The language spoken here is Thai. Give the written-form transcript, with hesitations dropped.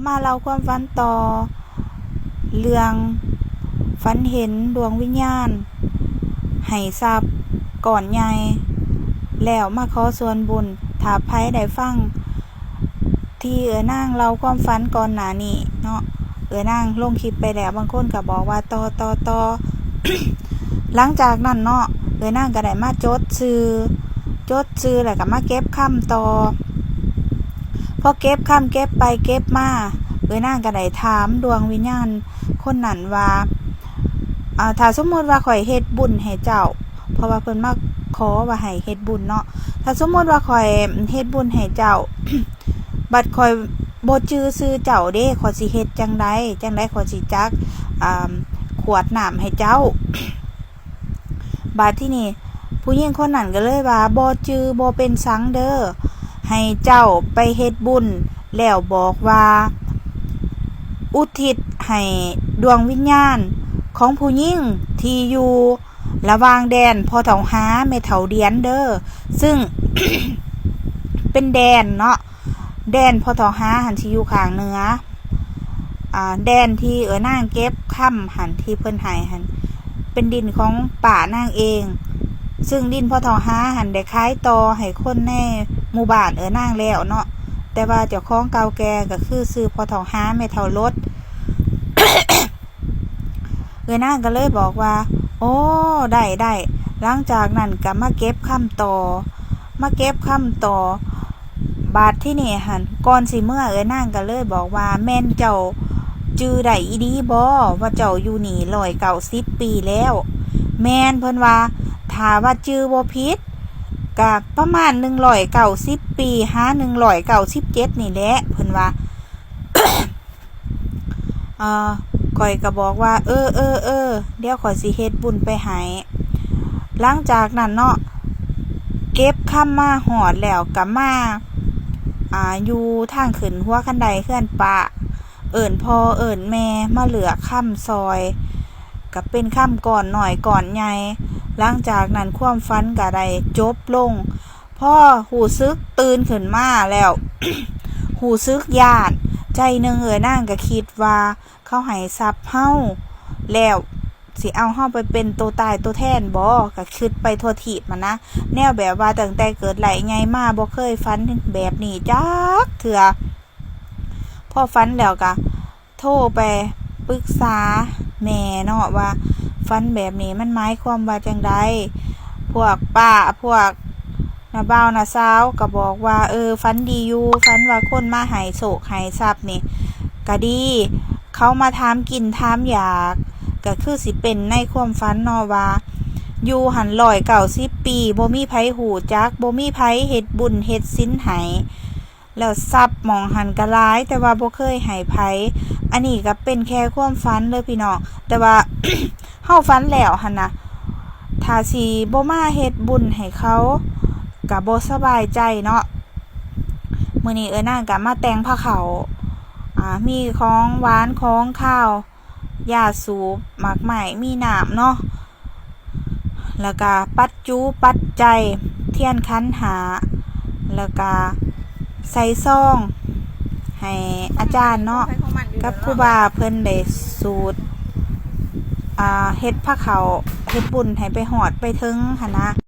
มาเล่าความฝันต่อเรื่องฝันเห็นดวงวิญญาณให้ทรัพย์ก่อนใหญ่แล้วมาขอส่วนบุญถ้าไผได้ฟังที่นางเล่าความฝันก่อนหน้านี้เนาะนางลงคลิปไปแล้วบางคนก็บอกว่าต่อ หลังจากนั้นเนาะนางก็ได้มาจดชื่อแล้วก็มาเก็บคำต่อพอเก็บคำเก็บไปเก็บมานางก็ได้ถามดวงวิญญาณคนนั้นว่าถ้าสมมติว่าข่อยเฮ็ดบุญให้เจ้าเพราะว่าเพิ่นมาขอว่าให้เฮ็ดบุญเนาะถ้าสมมติว่าข่อยเฮ็ดบุญให้เจ้า บัดข่อยบ่จื้อชื่อเจ้าเด้ข่อยสิเฮ็ดจังไดข่อยสิจักขวดน้ำให้เจ้า บาดที่นี่ผู้หญิงคนนั้นก็เลยว่าบ่จื้อบ่เป็นสังเด้อให้เจ้าไปเฮ็ดบุญแล้วบอกว่าอุทิศให้ดวงวิญญาณของผู้หญิงที่อยู่ระหว่างแดนพ่อเฒ่าหาแม่เฒ่าเดียนเด้อซึ่ง เป็นแดนเนาะแดนพ่อเฒ่าหาหันที่อยู่ข้างเหนือแดนที่นางเก็บค่ำหันที่เพิ่นให้หันเป็นดินของป่านางเองซึ่งดินพ่อเฒ่าหาหันได้ขายต่อให้คนในหมู่บ้านนางแล้วเนาะแต่ว่าเจ้าของเก่าแก่ก็คือซื้อพ่อเฒ่าหาแม่เฒ่ารถ นางก็เลยบอกว่าโอ้ได้หลังจากนั้นก็มาเก็บคำต่อบาดที่นี่หันก่อนสิเมื่อนางก็เลยบอกว่าแม่นเจ้าจื้อได้อีดีบ่ว่าเจ้าอยู่นี่190 ปีแล้วแม่นเพิ่นว่าถ้าว่าจื้อบ่ผิดก็ประมาณ190 ปีหา197นี่แหละเพิ่นว่า ข่อยก็บอกว่าเดี๋ยวข่อยสิเฮ็ดบุญไปให้หลังจากนั้นเนาะเก็บค่ำมาหอดแล้วก็มาอยู่ทางขึ้นหัวคันไดเฮือนป้าเอิ้นพ่อเอิ้นแม่มาเหลือค่ำซอยก็เป็นค่ำก่อนหน่อยก่อนใหญ่หลังจากนั้นความฝันก็ได้จบลงพ่อหูซึกตื่นขึ้นมาแล้ว หูซึกญาติใจหนึ่งนางก็คิดว่าเขาให้ทรัพย์เฮาแล้วสิเอาเฮาไปเป็นตัวตายตัวแทนบ่ก็คิดไปทั่วทิศมันนะแนวแบบว่าตั้งแต่เกิดไหลไงมาบ่เคยฝันแบบนี้จักเถื่อพอฝันแล้วก็โทรไปปรึกษาแม่เนาะว่าฝันแบบนี้มันหมายความว่าจังไดพวกป้าพวกน้าบ่าวน้าสาวก็บอกว่าฝันดีอยู่ฝันว่าคนมาให้โศกให้ทรัพย์นี่ก็ดีเขามาถามกินถามอยากก็คือสิเป็นในความฝันเนาะว่าอยู่หัน190 ปีบ่มีไผหูจักบ่มีไผเฮ็ดบุญเฮ็ดศีลให้แล้วทรัพย์หม่องหันก็หลายแต่ว่าบ่เคยให้ไผอันนี้ก็เป็นแค่ความฝันเด้อพี่น้องแต่ว่า เฮาฝันแล้วหั่นน่ะถ้าสิบ่มาเฮ็ดบุญให้เขาก็บ่สบายใจเนาะมื้อนี้นางก็มาแต่งผ้าขาวมีของหวานของข้าวยาสูบหมากไหม้มีน้ำเนาะแล้วก็ปัจจุปัจจัยเทียนขันหาแล้วก็ใส่ซองให้อาจารย์เนาะกับครูบาเพิ่นได้สูตรเฮ็ดผ้าขาวเฮ็ดบุญให้ไปหอดไปถึงหั่นนะ